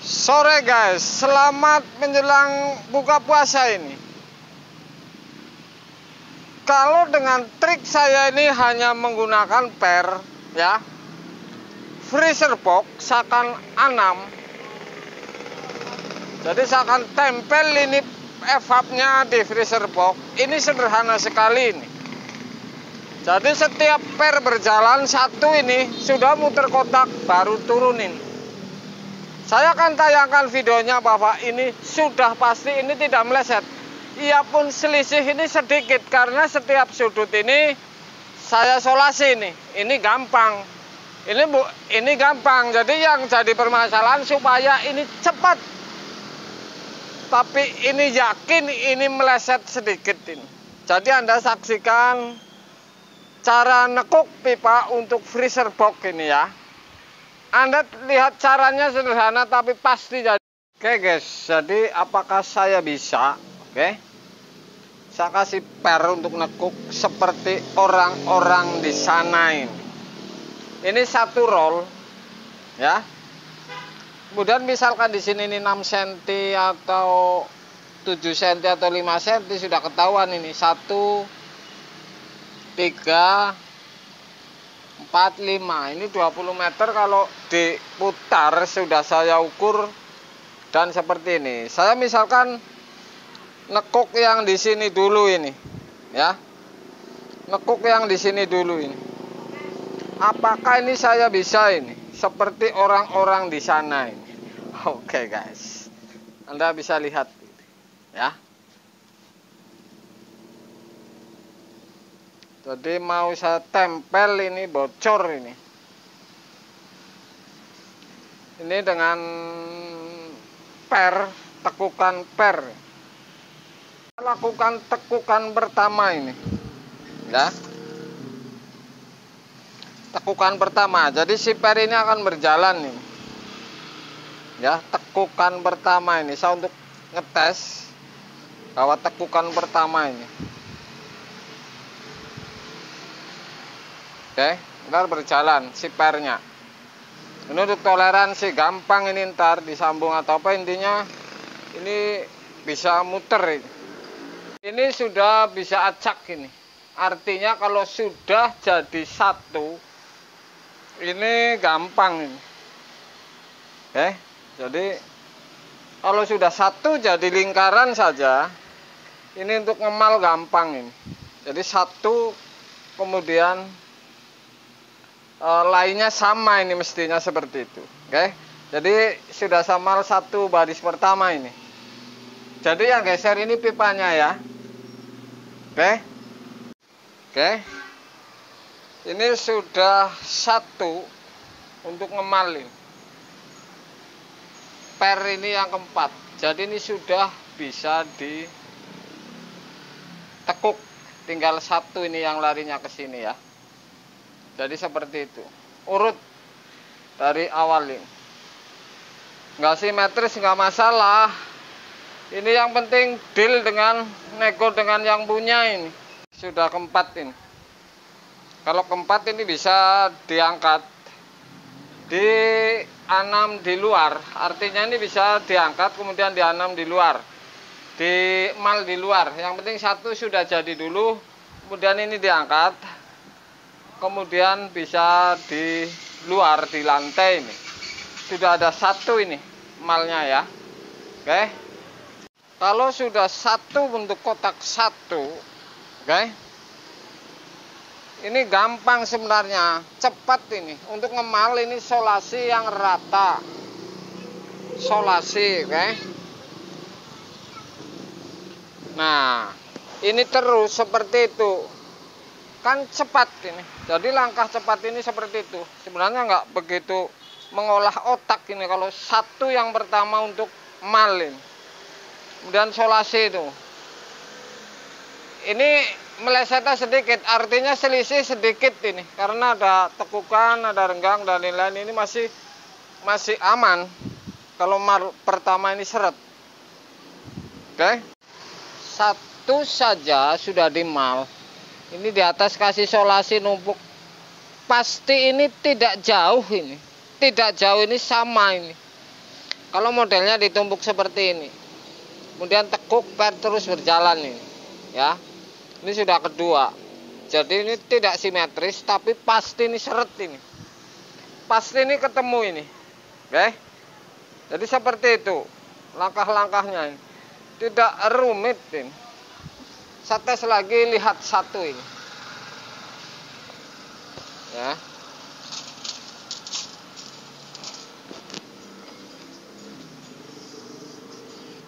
Sore guys, selamat menjelang buka puasa ini. Kalau dengan trik saya ini hanya menggunakan per ya, freezer box saya akan anam. Jadi saya akan tempel ini evapnya di freezer box. Ini sederhana sekali ini. Jadi setiap per berjalan satu ini sudah muter kotak baru turunin. Saya akan tayangkan videonya Bapak, ini sudah pasti ini tidak meleset. Ia pun selisih ini sedikit karena setiap sudut ini saya solasi ini. Ini gampang. Ini gampang. Jadi yang jadi permasalahan supaya ini cepat. Tapi ini yakin ini meleset sedikit ini. Jadi Anda saksikan cara nekuk pipa untuk freezer box ini ya. Anda lihat caranya sederhana tapi pasti jadi. Oke guys, jadi apakah saya bisa? Oke, saya kasih per untuk nekuk seperti orang-orang di sana ini. Ini satu roll, ya. Kemudian misalkan di sini ini 6 cm atau 7 cm atau 5 cm sudah ketahuan ini 1, 3, 4, 5. Ini 20 meter kalau diputar sudah saya ukur dan seperti ini. Saya misalkan nekuk yang di sini dulu ini, ya. Nekuk yang di sini dulu ini. Apakah ini saya bisa ini seperti orang-orang di sana ini? Oke guys. Anda bisa lihat ya. Jadi mau saya tempel ini bocor ini. Ini dengan per, tekukan per. Lakukan tekukan pertama ini. Ya. Tekukan pertama. Jadi si per ini akan berjalan ini. Ya, tekukan pertama ini saya untuk ngetes bahwa tekukan pertama ini. Oke, ntar berjalan si pernya. Ini untuk toleransi, gampang ini ntar disambung atau apa, intinya ini bisa muter ini. Ini sudah bisa acak ini. Artinya kalau sudah jadi satu, ini gampang ini. Oke, jadi kalau sudah satu jadi lingkaran saja, ini untuk ngemal gampang ini. Jadi satu kemudian lainnya sama ini mestinya seperti itu. Oke. Jadi sudah sama satu baris pertama ini. Jadi yang geser ini pipanya ya. Oke. Oke. Ini sudah satu untuk ngemalin. Per ini yang keempat. Jadi ini sudah bisa ditekuk. Tinggal satu ini yang larinya ke sini ya. Jadi seperti itu. Urut dari awal ini. Nggak simetris nggak masalah. Ini yang penting deal dengan nego dengan yang punya ini. Sudah keempat ini. Kalau keempat ini bisa diangkat. Dianam di luar. Artinya ini bisa diangkat kemudian dianam di luar. Dimal di luar. Yang penting satu sudah jadi dulu. Kemudian ini diangkat. Kemudian bisa di luar di lantai ini sudah ada satu ini malnya ya. Oke, kalau sudah satu bentuk kotak satu, oke, ini gampang sebenarnya, cepat ini untuk ngemal. Ini solasi yang rata, solasi, oke. Nah ini terus seperti itu kan cepat ini. Jadi langkah cepat ini seperti itu. Sebenarnya nggak begitu mengolah otak ini. Kalau satu yang pertama untuk malin, kemudian solasi itu. Ini melesetnya sedikit, artinya selisih sedikit ini. Karena ada tekukan, ada renggang dan lain-lain, ini masih aman. Kalau pertama ini seret. Oke. Satu saja sudah dimal. Ini di atas kasih solasi numpuk. Pasti ini tidak jauh ini. Tidak jauh ini sama ini. Kalau modelnya ditumpuk seperti ini, kemudian tekuk per terus berjalan ini, ya. Ini sudah kedua. Jadi ini tidak simetris, tapi pasti ini seret ini. Pasti ini ketemu ini. Oke. Jadi seperti itu langkah-langkahnya ini. Tidak rumit ini. Saya tes lagi, lihat satu ini. Ya.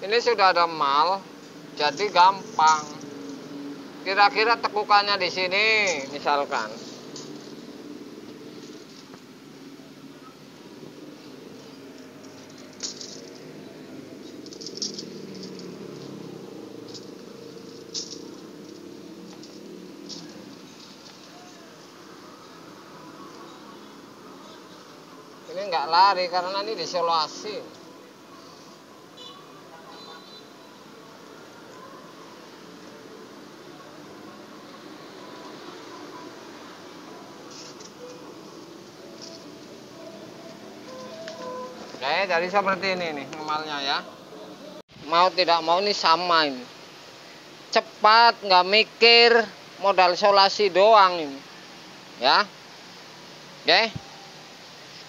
Ini sudah ada mal, jadi gampang. Kira-kira tekukannya di sini, misalkan. Ini nggak lari karena ini disolasi. Oke, jadi seperti ini nih normalnya ya. Mau tidak mau ini sama ini. Cepat, nggak mikir, modal solasi doang ini. Ya. Oke.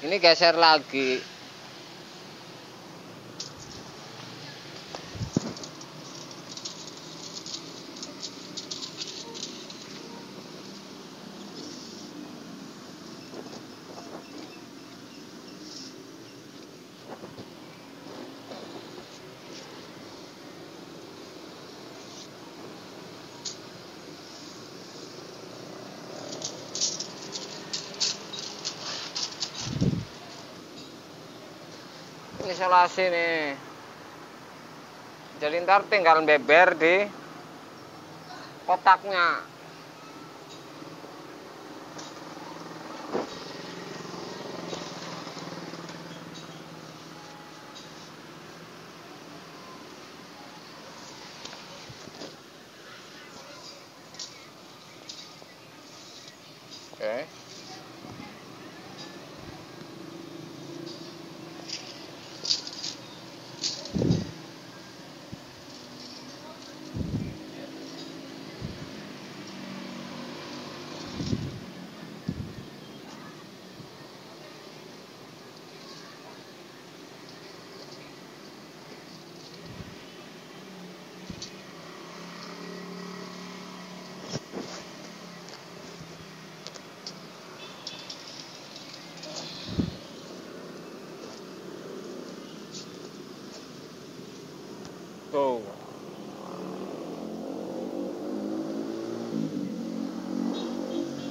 Ini geser lagi. Isolasi nih, jadi ntar tinggal beber di kotaknya. Oke. Tuh.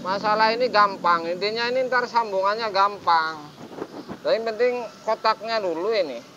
Masalah ini gampang, intinya ini ntar sambungannya gampang. Tapi yang penting kotaknya dulu ini.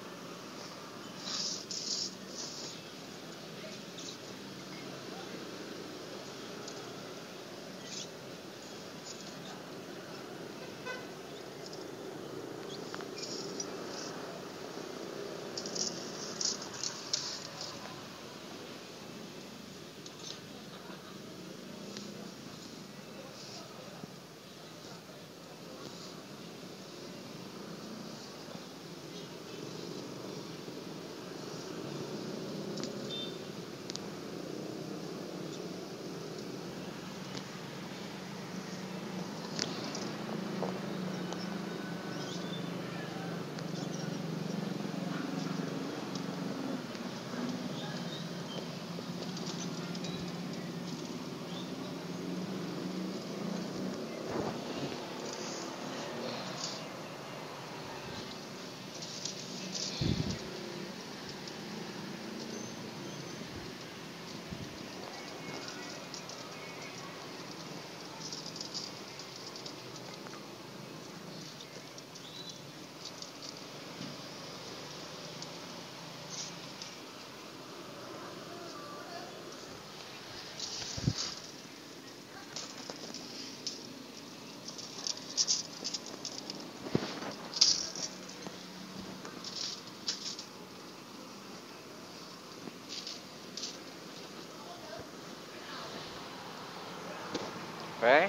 Oke.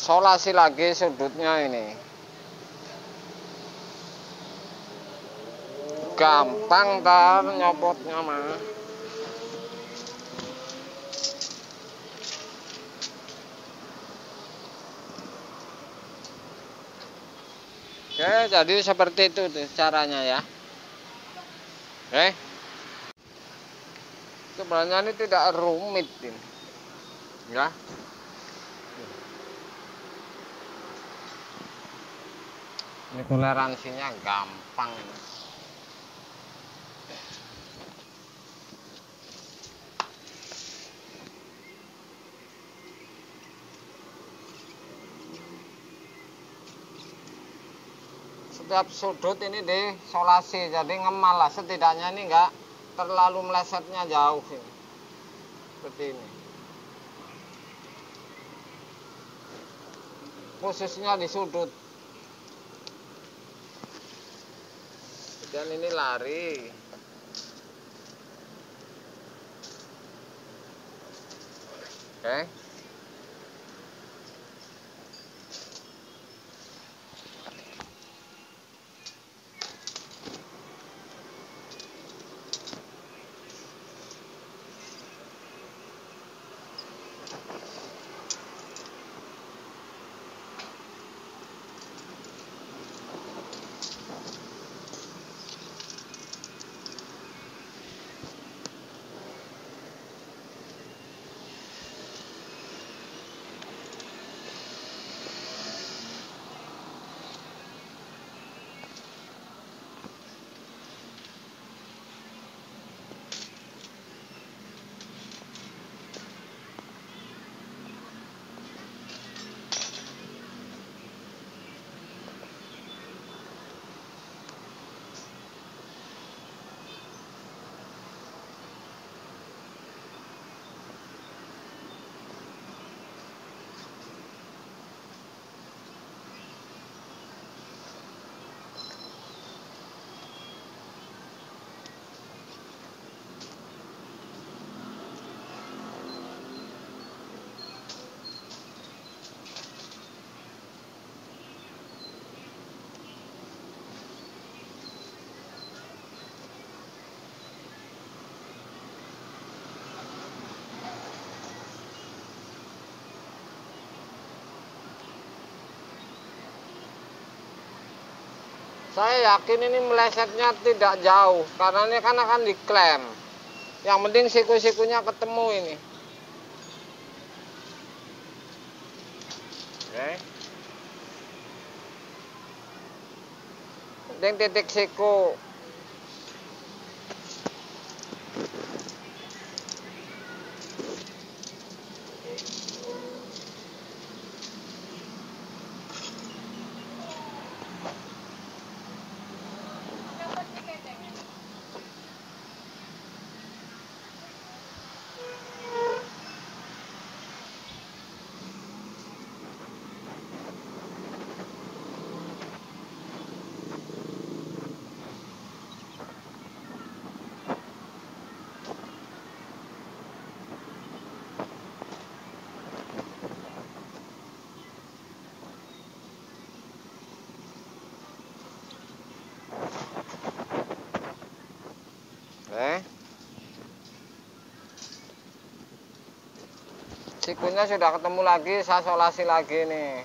solasi lagi sudutnya ini. Gampang tar nyopotnya mah. Oke, jadi seperti itu tuh caranya ya. Oke. Sebenarnya ini tidak rumit ini. Ya. Ini toleransinya gampang. Setiap sudut ini disolasi, jadi ngemal lah, setidaknya ini enggak terlalu melesetnya jauh ini. Seperti ini. Khususnya di sudut. Dan ini lari. Oke. Saya yakin ini melesetnya tidak jauh, karena ini kan akan diklem. Yang penting siku-sikunya ketemu ini. Oke. Penting titik siku. Oke. Sikunya sudah ketemu lagi, saya solasi lagi nih.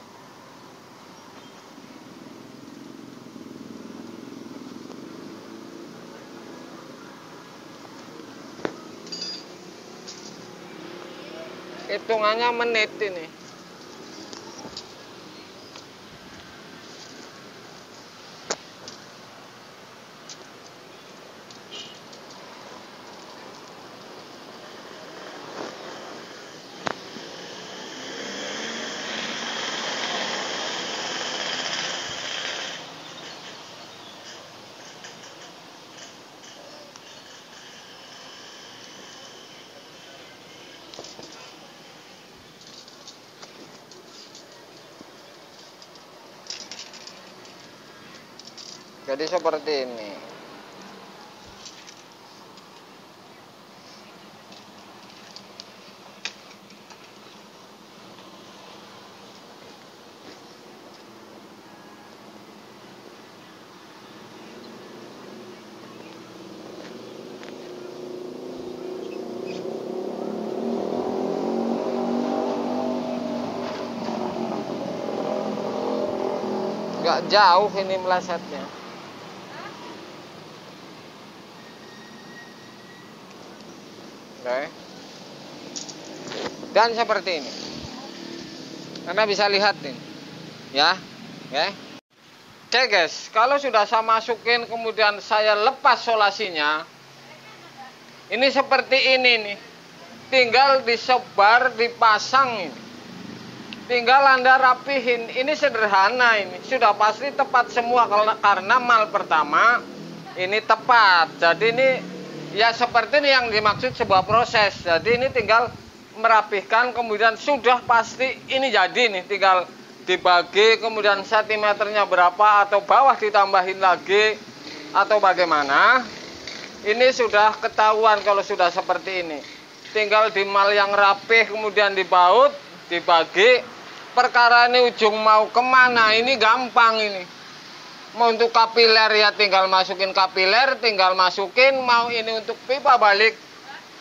Hitungannya menit ini. Jadi seperti ini. nggak jauh ini melesetnya. Oke. Dan seperti ini. Anda bisa lihat nih. Ya. Oke. Oke guys, kalau sudah saya masukin kemudian saya lepas solasinya, ini seperti ini nih. Tinggal disebar, dipasang ini. Tinggal Anda rapihin. Ini sederhana ini. Sudah pasti tepat semua karena mal pertama ini tepat. Jadi ini ya seperti ini yang dimaksud sebuah proses. Jadi ini tinggal merapihkan, kemudian sudah pasti ini jadi nih. Tinggal dibagi, kemudian sentimeternya berapa atau bawah ditambahin lagi atau bagaimana. Ini sudah ketahuan kalau sudah seperti ini. Tinggal di mal yang rapih, kemudian dibaut, dibagi. Perkara ini ujung mau kemana, ini gampang ini. Mau untuk kapiler ya tinggal masukin kapiler, tinggal masukin. Mau ini untuk pipa balik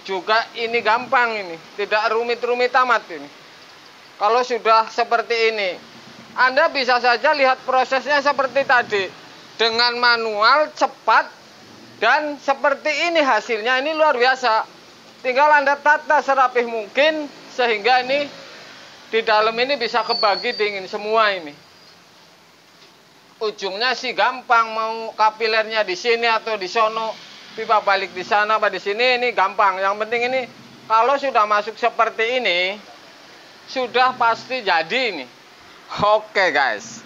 juga ini gampang ini. Tidak rumit-rumit amat ini. Kalau sudah seperti ini, Anda bisa saja lihat prosesnya seperti tadi. Dengan manual, cepat, dan seperti ini hasilnya. Ini luar biasa. Tinggal Anda tata serapih mungkin sehingga ini di dalam ini bisa kebagi dingin semua ini. Ujungnya sih gampang, mau kapilernya di sini atau di sono, pipa balik di sana apa di sini, ini gampang. Yang penting ini kalau sudah masuk seperti ini, sudah pasti jadi ini. Oke guys.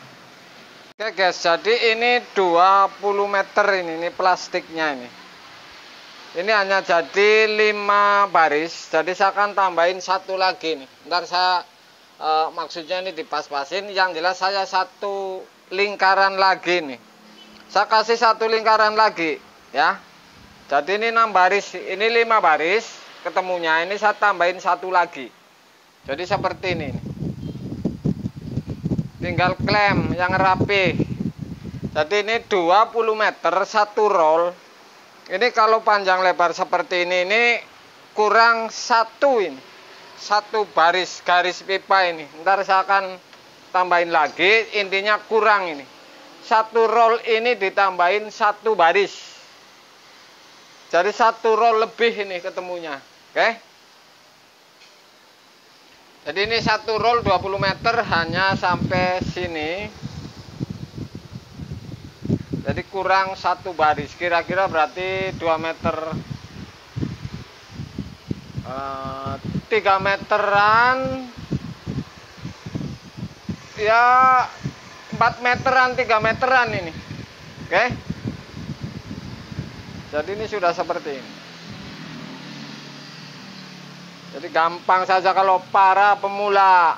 Oke guys, jadi ini 20 meter ini plastiknya ini. Ini hanya jadi 5 baris, jadi saya akan tambahin satu lagi nih. Ntar saya maksudnya ini dipas-pasin. Yang jelas saya satu lingkaran lagi nih. Saya kasih satu lingkaran lagi ya. Jadi ini 6 baris, ini 5 baris ketemunya. Ini saya tambahin satu lagi. Jadi seperti ini. Tinggal klem yang rapi. Jadi ini 20 meter satu roll. Ini kalau panjang lebar seperti ini kurang satu ini. Satu baris garis pipa ini. Ntar saya akan tambahin lagi. Intinya kurang ini. Satu roll ini ditambahin satu baris. Jadi satu roll lebih ini ketemunya. Oke. Jadi ini satu roll 20 meter hanya sampai sini. Jadi kurang satu baris. Kira-kira berarti 2 meter 3 meteran ya 4 meteran 3 meteran ini. Oke. Jadi ini sudah seperti ini. Jadi gampang saja kalau para pemula.